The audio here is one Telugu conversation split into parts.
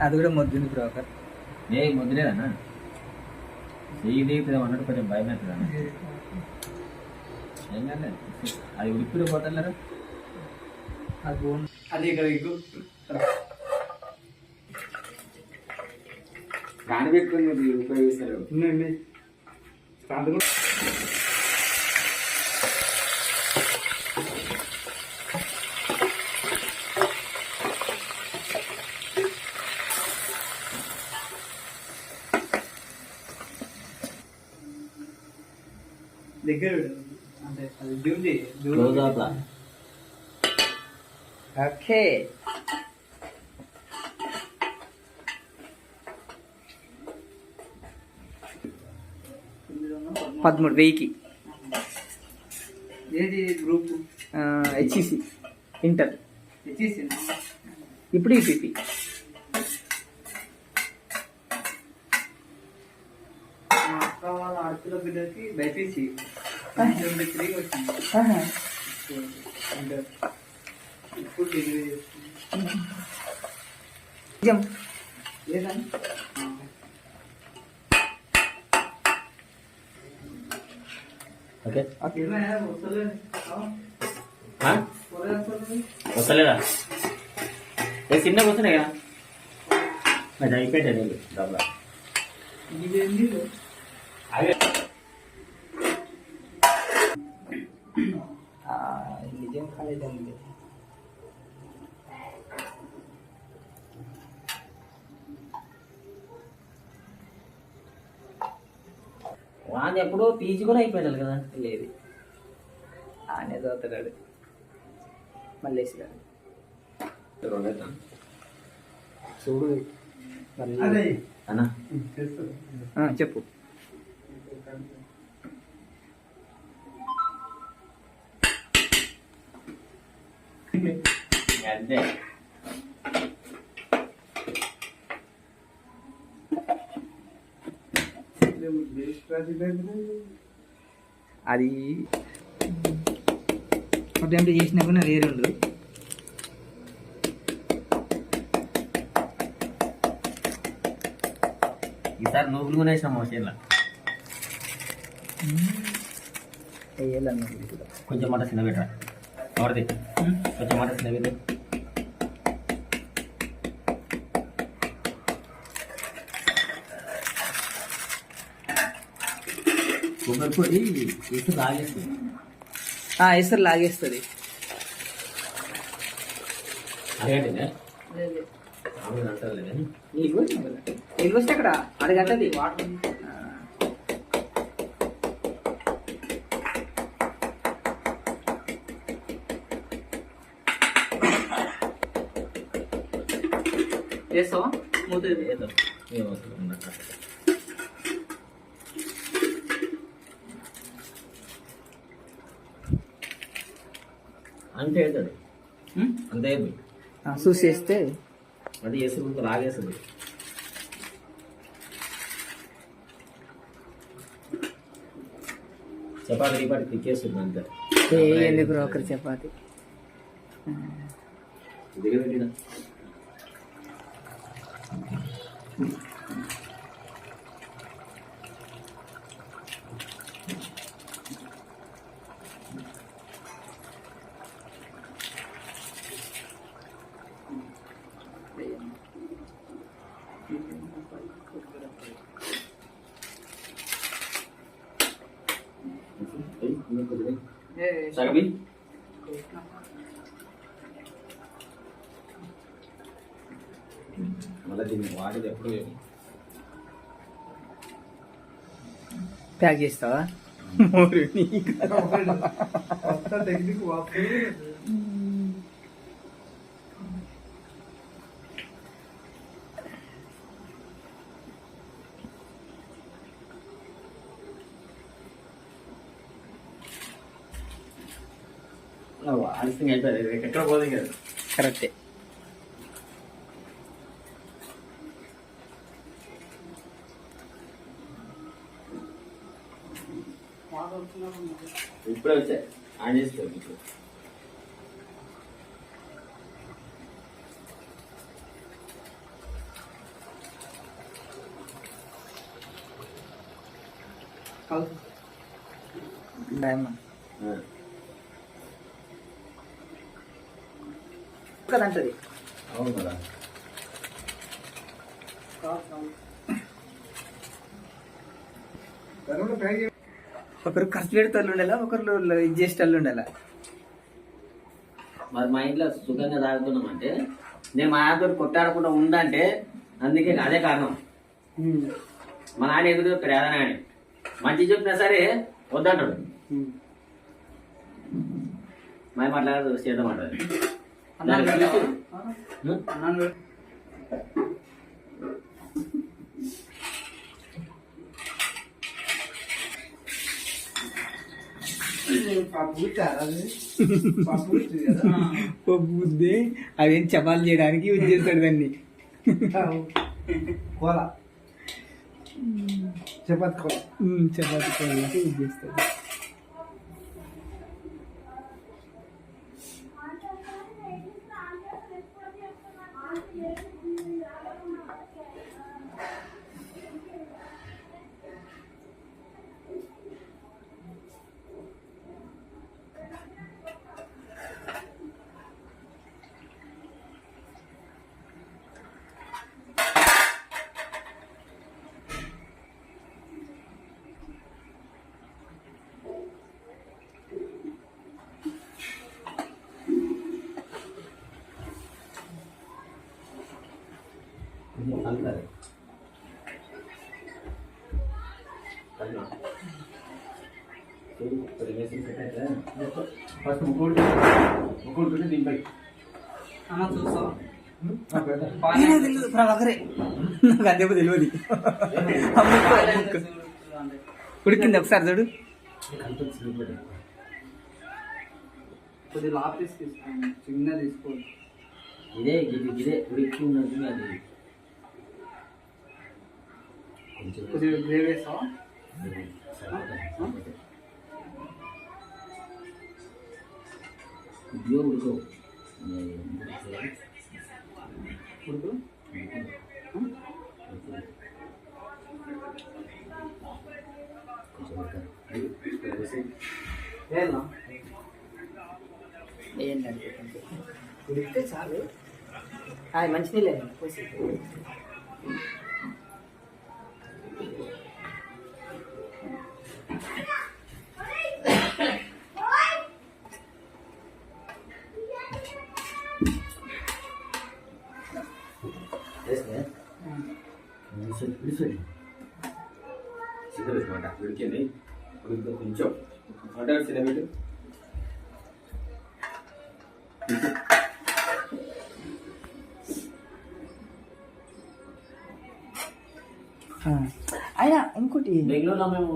అది కూడా మొద్దుంది బ్రోకర్. ఏ మొద్దులేదన్నా ఇది అన్నట్టు కొంచెం భయం అవుతుందన్న. ఏం కాదు అది ఉడిపిడి పోతలేరు. అది ఇక్కడ దాని పెట్టుకుని ఉపయోగిస్తారు. దగ్గర అంటే అది జూమ్ చేయి. ఓకే 13,000కి. ఏది గ్రూప్? HEC inter. హెచ్ఈసి ఇప్పుడు ఈపీపీ. మా అక్క వాళ్ళ ఆడపిల్ల బిడ్డకి బైపీసీ 23 వచ్చింది. ఇప్పుడు డిగ్రీ చేస్తుంది. లేదండి వస్తలేదా? చిన్న వస్తున్నాయి కదా అది అయిపోయింది డబ్బా. నిజం కాలేదండి. వాడిని ఎప్పుడో పీజీ కూడా అయిపోయాడు కదా. లేదు ఆయన చదువుతాడు మల్లేసి గారు. చూడు అన్నా చెప్పు. అంతే అది అటెంప్ట్ చేసినా కూడా వేరే ఉండదు. ఈసారి నూగులు కూడా వేసినాం మోసేలా. వేయాలన్నా కొంచెం మాట చిన్న పెట్టరా ఎవరిది కొంచెం మాట చిన్న పెట్టు. కొబ్బరి పొడి ఎసురు లాగేస్తుంది. ఎసురు లాగేస్తుంది. అదేంటి అంటారు నీళ్ళు వస్తే అక్కడ అడగంటది వాటర్. వేస్తావా? మూత వేద్దాం. అంతే అవుతుంది అంతే చూసేస్తే అది వేసుకుంటూ లాగేస్తుంది. చపాతి రీపాటి తిక్కేస్తుంది అంతే. ఎందుకు బ్రోకర్ చపాతి దిగబెట్టిన సగబి మళ్ళీ దీన్ని వాడేది ఎప్పుడు ప్యాక్ చేస్తావా? టెక్నిక్ ఆలస్యంగా అయిపోయింది. ఎక్కడ పోదు కదా. కరెక్టే. ఇప్పుడే వచ్చాయి ఆన్ చేసుకోండి. ఇప్పుడు కలిసి కదంటది అవును కదా. ఒకరు ఖర్చు పెడతాళ్ళు ఉండాలా, ఒకరు ఇది చేసేటళ్ళు ఉండాలా. మరి మా ఇంట్లో సుఖంగా తాగుతున్నాం అంటే నేను మా నాన్నతో కొట్టాడకుండా ఉందంటే అందుకే అదే కారణం. మా నాన్న ఎదురు చెప్తాడు ఏదైనా అని మంచి చెప్పినా సరే వద్దంటాడు. మా మాట్లాడదు చేద్దాం అంటారు. బుద్ధి అవేం చపాలు చేయడానికి యూజ్ చేస్తాడు దాన్ని. కోల చపాతి కోల చపాతి కోళ్ళకి యూజ్ చేస్తాడు. ఫస్ట్ ముగ్గురు దింపై అన్న చూస్తావా? తెలియదు ప్రభాకరే, నాకు అదే తెలియదు. ఉడికింది ఒకసారి చూడు. కొద్దిగా లాపీస్ తీసుకోండి, చిన్న తీసుకోండి. ఇదే ఇదే ఉడికి ఉన్నది. అది కొద్దిగా గ్రేవీ వేస్తావా? ఇదిగో ఉడుకో ఉడుకు ఏంటంటే ఉడికితే చాలు. అది మంచినీళ్ళే పోసి. ఉడికింది ఉడికి కొంచెం అంటే సినిమా అయినా ఇంకోటి బెంగళూరులో మేము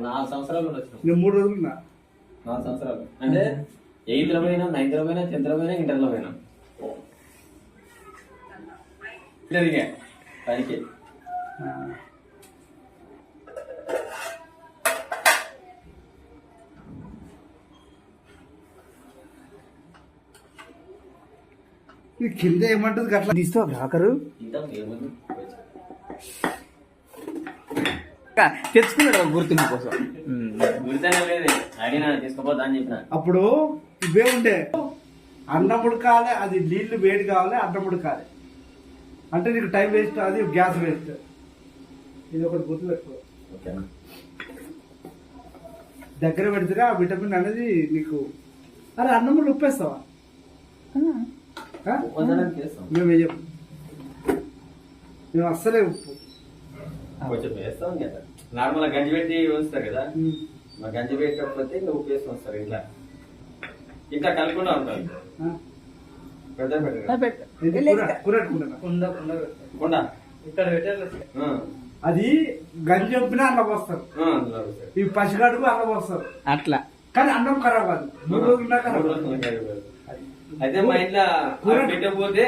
4 సంవత్సరాలు వచ్చినాం. 3 రోజులు 4 సంవత్సరాలు అంటే 8th లో పోయినా, 9th లో పోయినా, 10th లో పోయినా, ఇంటర్లో పోయినా. జరిగా పనికి కింద ఏమంటుంది అట్లా తీస్తావా బ్రాకరు? ఇంకా ఏముంది తెచ్చుకున్నాడు గుర్తింపు కోసం. గురితనే లేదు అడిగినా తీసుకోపోతా అని చెప్పిన. అప్పుడు ఇవే ఉండే అన్నం ఉడకాలి, అది నీళ్లు వేడి కావాలి, అన్నం ఉడకాలి అంటే నీకు టైం వేస్ట్, అది గ్యాస్ వేస్ట్. ఇది ఒకటి గుర్తు పెట్టుకో. ఓకేనా? దగ్గర పెడితే ఆ విటమిన్ అనేది నీకు. అరే అన్నం ఉప్పేస్తావా? మేము వేయం, మేము అస్సలే ఉప్పు కొంచెం వేస్తాం కదా. నార్మల్ గంజి పెట్టి ఉంచుతారు కదా, మా గంజి పెట్టకపోతే ఇంకా ఉప్పు వేసి వస్తారు. ఇట్లా ఇట్లా కలకుండా ఉంటారు. కుండా ఇక్కడ పెట్టాలి. అది గంజి చంపినా అన్నం వస్తారు, ఈ పసిగడుగు అన్నం వస్తారు అట్లా. కానీ అన్నం ఖరాబ్ కాదు, 3 రోజులు ఖరాబ్. అయితే మా ఇంట్లో పెట్టకపోతే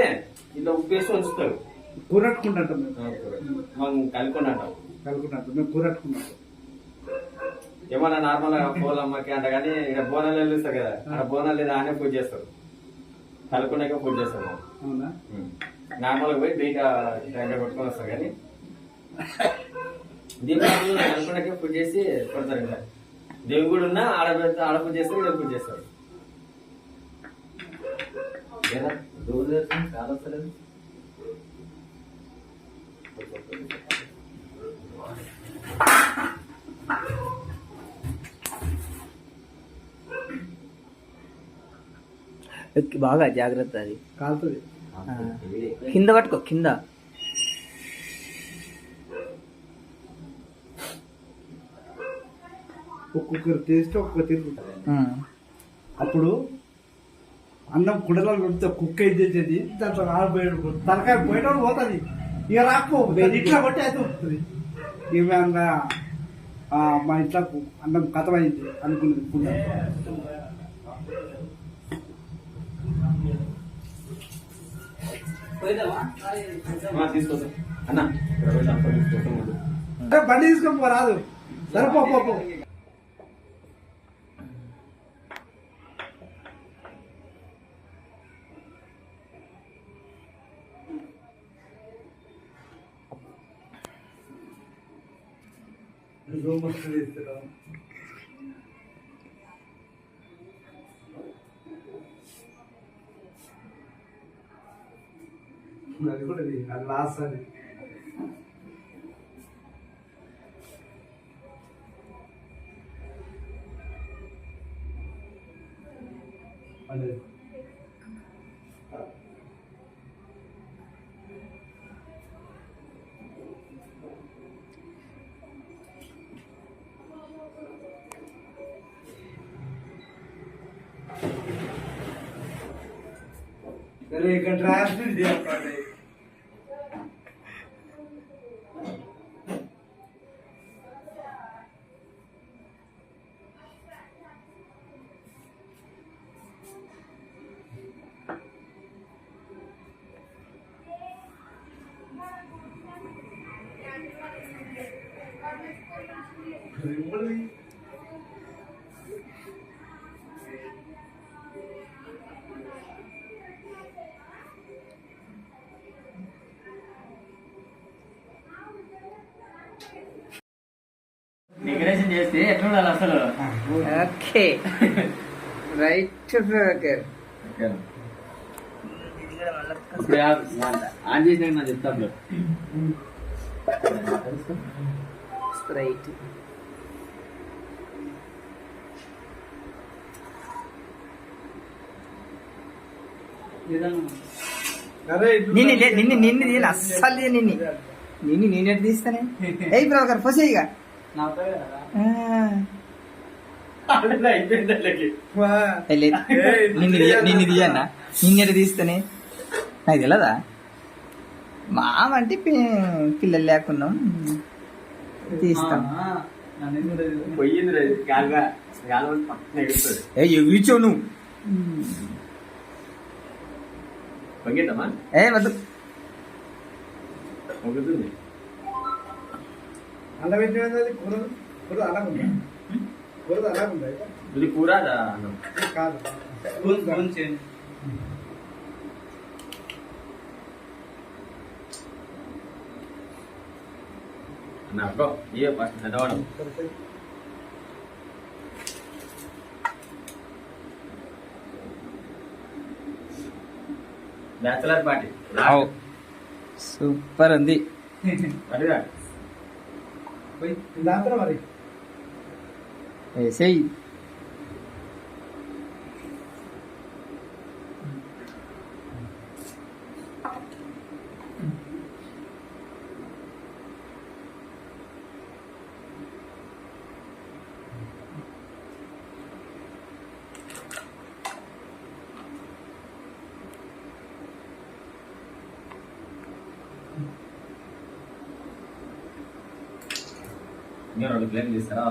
ఇట్లా ఉప్పు వేసి ఉంచుతారు. కూరట్టుకుంటాం మనం కలుపుకుండా అంటాం. కలుపుకుంటాం మేము కూరట్టుకుంటాం. ఏమన్నా నార్మల్ గా పోలమ్మకి అంట కానీ ఇక బోనాలు వెళ్ళిస్తారు కదా, అక్కడ బోనాలు లేదా ఆనే పూజ చేస్తారు, కలుపుకున్నాక పూజ చేస్తారు. అవునా? నార్మల్ గా పోయి బయట టైంలో పెట్టుకొని వస్తారు కానీ దీపావళి అనుకున్నకే పూజ చేసి కొడతారు కదా. దేవుడు కూడా ఉన్నా ఆడ పెడతా, ఆడ పూజ చేస్తారు, ఇక్కడ పూజ చేస్తారు. ఏదా రోజు చాలా వస్తలేదు. బాగా జాగ్రత్త, అది కాలుతుంది. కింద పట్టుకో, కింద. ఒక్కొక్కరు టేస్ట్ ఒక్కొక్క తిరుగుతుంది. అప్పుడు అన్నం కుడలలో పెడితే కుక్క ఇది చేసేది, దాంట్లో ఆడిపోయాడు తలకాయ పోయేటప్పుడు పోతుంది, ఇక రాకపోతుంది ఇట్లా కొట్టి అయితే వస్తుంది. ఈమె అన్న మా ఇంట్లో అన్నం కథమైంది అనుకున్నది కుండ. తీసుకొస్తాం అన్న, బండి తీసుకొని పో రాదు. సరే పో పో పో. అది కూడా అది లాస్ట్ అది. అదే ఇక్కడ ట్రాన్స్ఫర్ చేయాలి. డెకరేషన్ చేస్తే ఎట్లా ఉండాలి అసలు? Okay right. ఇప్పుడు ఆన్ చేసినాక నాకు చెప్తాను. స్ప్రైట్. నిన్ను నిన్ను నిన్ను నేను అస్సలు నిన్ను నేనెట్ తీస్తానే. ఏ బ్రోకర్ పోసేయిగా. నిన్ను తీయన్నా, నిన్నెట తీస్తానే. నాకు తెలదా మామంటే పిల్లలు లేకున్నాం, తీస్తాం. పోయింది ఎగిరిచావు నువ్వు. పొంగిద్దామా? ఏ వద్దు. పొంగుతుంది. అలా పెట్టినది కూర. కూర అలాగుందా? కూర అలాగుందా? ఇది కూర కాదు. బ్రో ఇయే ఫస్ట్ చదవడం. బ్యాచిలర్ పార్టీ సూపర్ ఉంది. మరి వేసేయి. ఇంకా 2 ప్లేట్లు తీసుకురా.